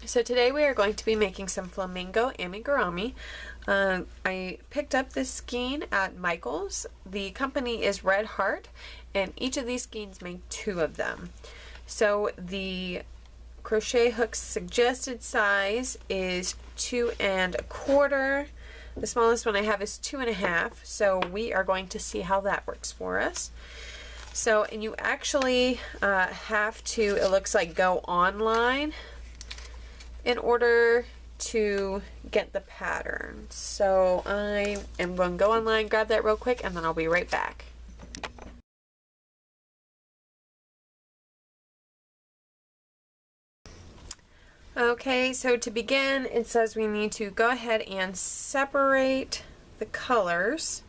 So today we are going to be making some Flamingo Amigurumi. I picked up this skein at Michael's. The company is Red Heart, and each of these skeins make 2 of them. So the crochet hook suggested size is 2 1/4. The smallest one I have is 2 1/2. So we are going to see how that works for us. So, and you actually have to, it looks like, go online in order to get the pattern. So I am going to go online, grab that real quick, and then I'll be right back. Okay, so to begin, it says we need to go ahead and separate the colors.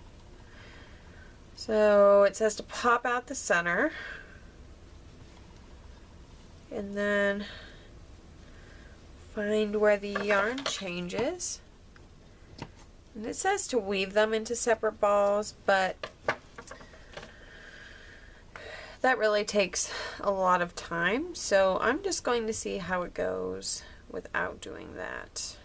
So it says to pop out the center, and then find where the yarn changes. And it says to weave them into separate balls, but that really takes a lot of time, so I'm just going to see how it goes without doing that.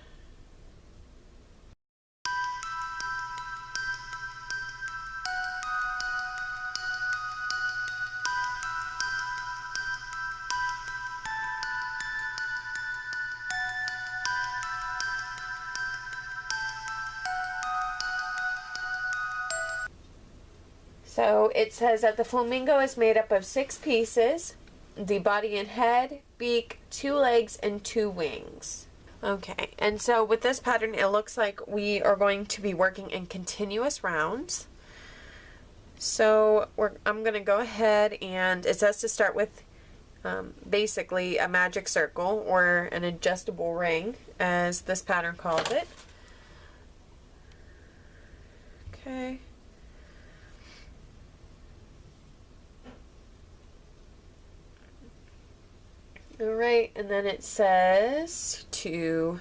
So it says that the flamingo is made up of 6 pieces: the body and head, beak, 2 legs, and 2 wings. Okay, and so with this pattern, it looks like we are going to be working in continuous rounds. So I'm going to go ahead, and it says to start with basically a magic circle, or an adjustable ring, as this pattern calls it. Okay. Alright, and then it says to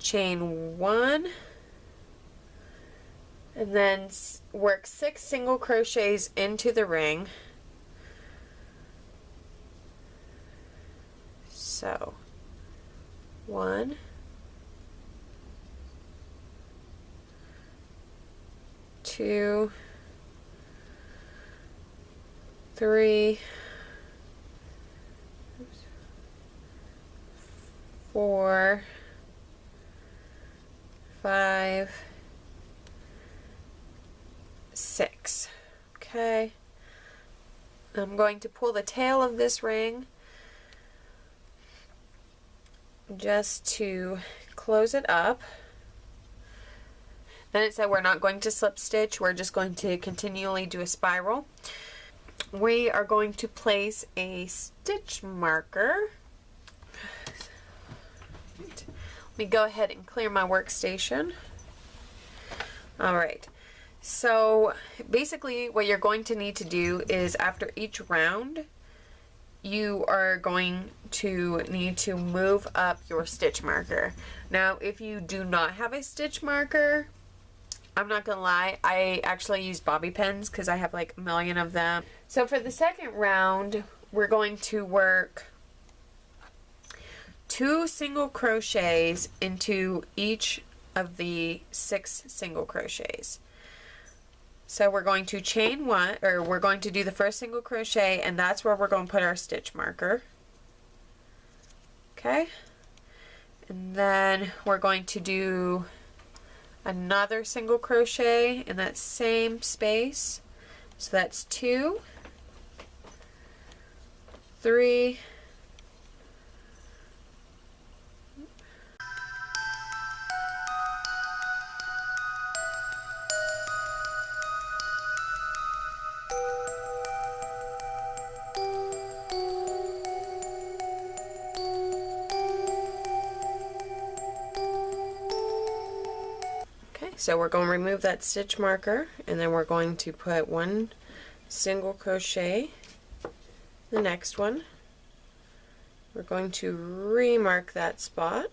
chain 1 and then work 6 single crochets into the ring. So 1, 2, 3, 4, 5, 6. Okay. I'm going to pull the tail of this ring just to close it up. Then it said we're not going to slip stitch, we're just going to continually do a spiral. We are going to place a stitch marker. Let me go ahead and clear my workstation. Alright, so basically what you're going to need to do is after each round, you are going to need to move up your stitch marker. Now, if you do not have a stitch marker, I'm not gonna lie, I actually use bobby pins because I have like a million of them. So for the second round, we're going to work 2 single crochets into each of the 6 single crochets. So we're going to chain 1, or we're going to do the first single crochet, and that's where we're going to put our stitch marker. Okay, and then we're going to do another single crochet in that same space. So that's 2, 3, so we're going to remove that stitch marker, and then we're going to put 1 single crochet in the next one. We're going to remark that spot.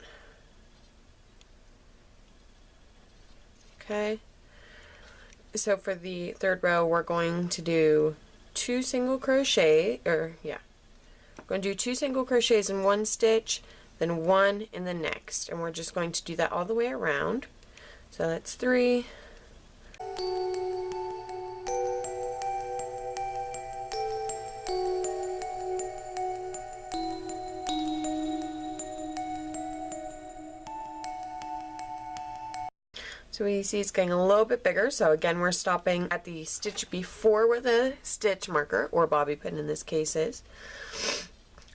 Okay, so for the third row we're going to do 2 single crochet, we're going to do 2 single crochets in one stitch, then 1 in the next, and we're just going to do that all the way around. So that's 3. So we see it's getting a little bit bigger, so again we're stopping at the stitch before where the stitch marker, or bobby pin in this case, is.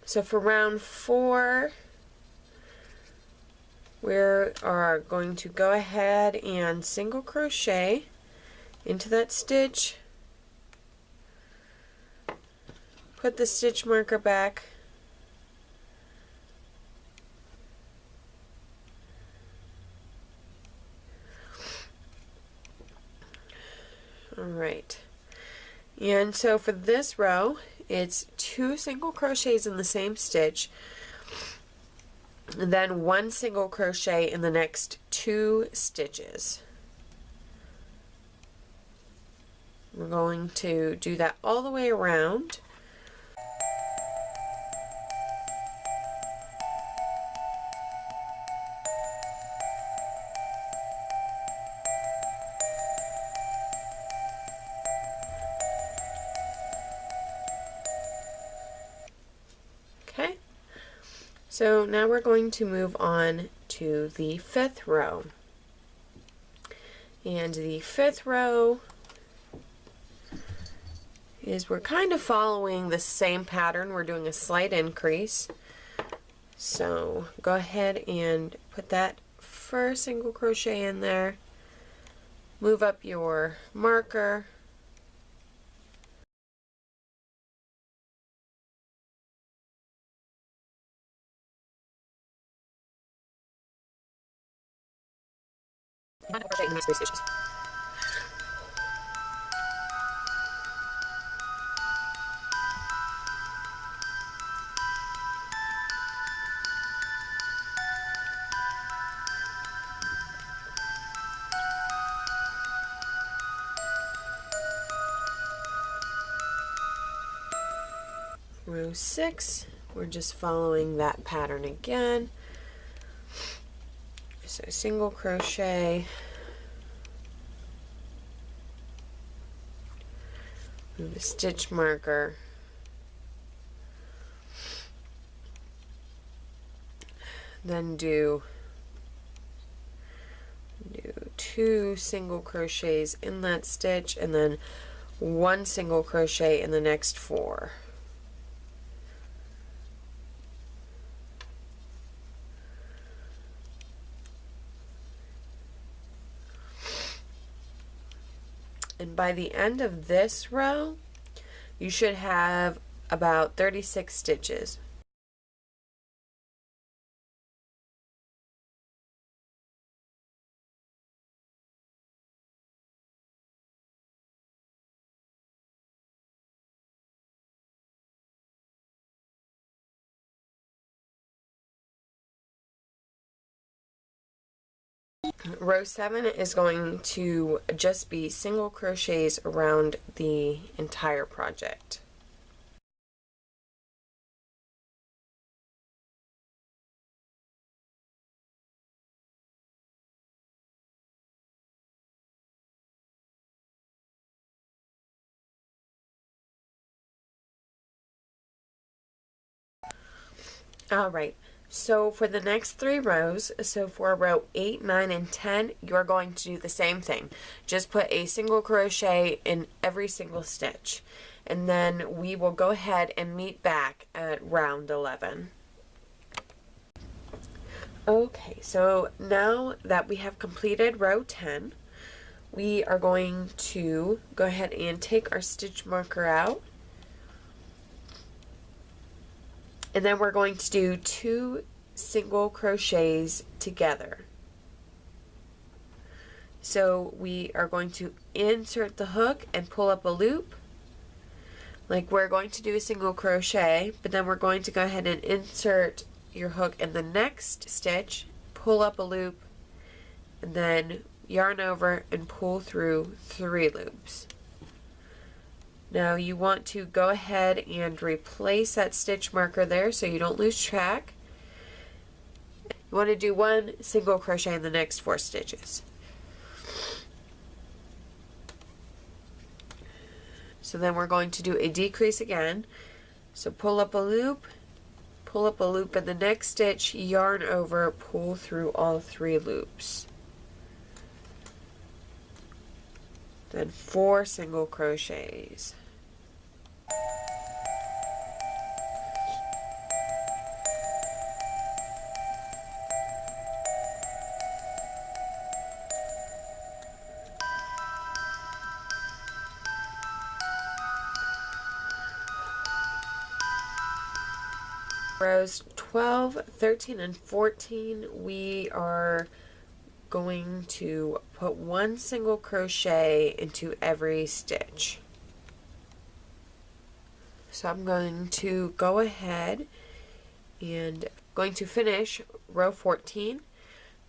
So for round 4, we are going to go ahead and single crochet into that stitch, put the stitch marker back, alright, and so for this row it's 2 single crochets in the same stitch, and then 1 single crochet in the next 2 stitches. We're going to do that all the way around. Okay, so now we're going to move on to the 5th row. And the 5th row is, we're kind of following the same pattern. We're doing a slight increase. So go ahead and put that first single crochet in there. Move up your marker. Crochet in these 3 stitches. Row 6, we're just following that pattern again. So single crochet, move the stitch marker, then do 2 single crochets in that stitch, and then 1 single crochet in the next 4. And by the end of this row, you should have about 36 stitches. Row 7 is going to just be single crochets around the entire project. Alright, so for the next 3 rows, so for row 8, 9, and 10, you're going to do the same thing. Just put a single crochet in every single stitch. And then we will go ahead and meet back at round 11. Okay, so now that we have completed row 10, we are going to go ahead and take our stitch marker out. And then we're going to do 2 single crochets together. So we are going to insert the hook and pull up a loop. Like, we're going to do a single crochet, but then we're going to go ahead and insert your hook in the next stitch, pull up a loop, and then yarn over and pull through 3 loops. Now you want to go ahead and replace that stitch marker there so you don't lose track. You want to do 1 single crochet in the next 4 stitches. So then we're going to do a decrease again. So pull up a loop in the next stitch, yarn over, pull through all 3 loops. Then 4 single crochets. Rows 12, 13, and 14, we are going to put 1 single crochet into every stitch. So I'm going to go ahead and going to finish row 14,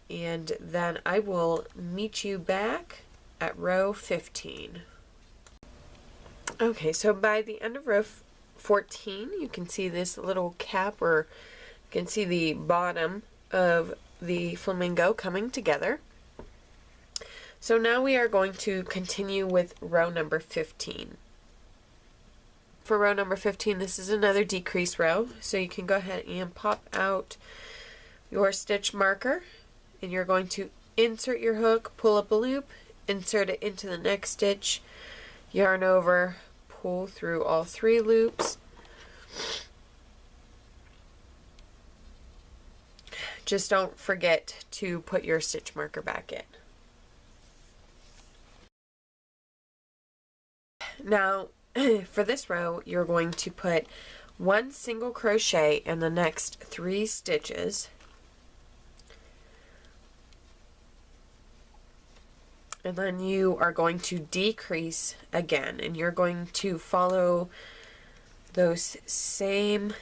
and then I will meet you back at row 15. Okay, so by the end of row 14, you can see this little cap, or you can see the bottom of the flamingo coming together. So now we are going to continue with row number 15. For row number 15, this is another decrease row, so you can go ahead and pop out your stitch marker, and you're going to insert your hook, pull up a loop, insert it into the next stitch, yarn over, pull through all 3 loops. Just don't forget to put your stitch marker back in. Now, for this row, you're going to put 1 single crochet in the next 3 stitches. And then you are going to decrease again, and you're going to follow those same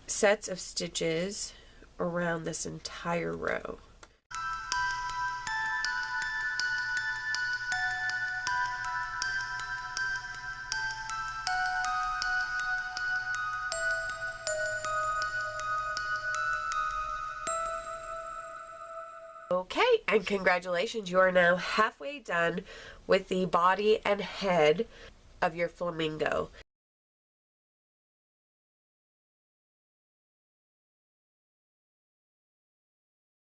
sets of stitches around this entire row. Okay, and congratulations, you are now halfway done with the body and head of your flamingo.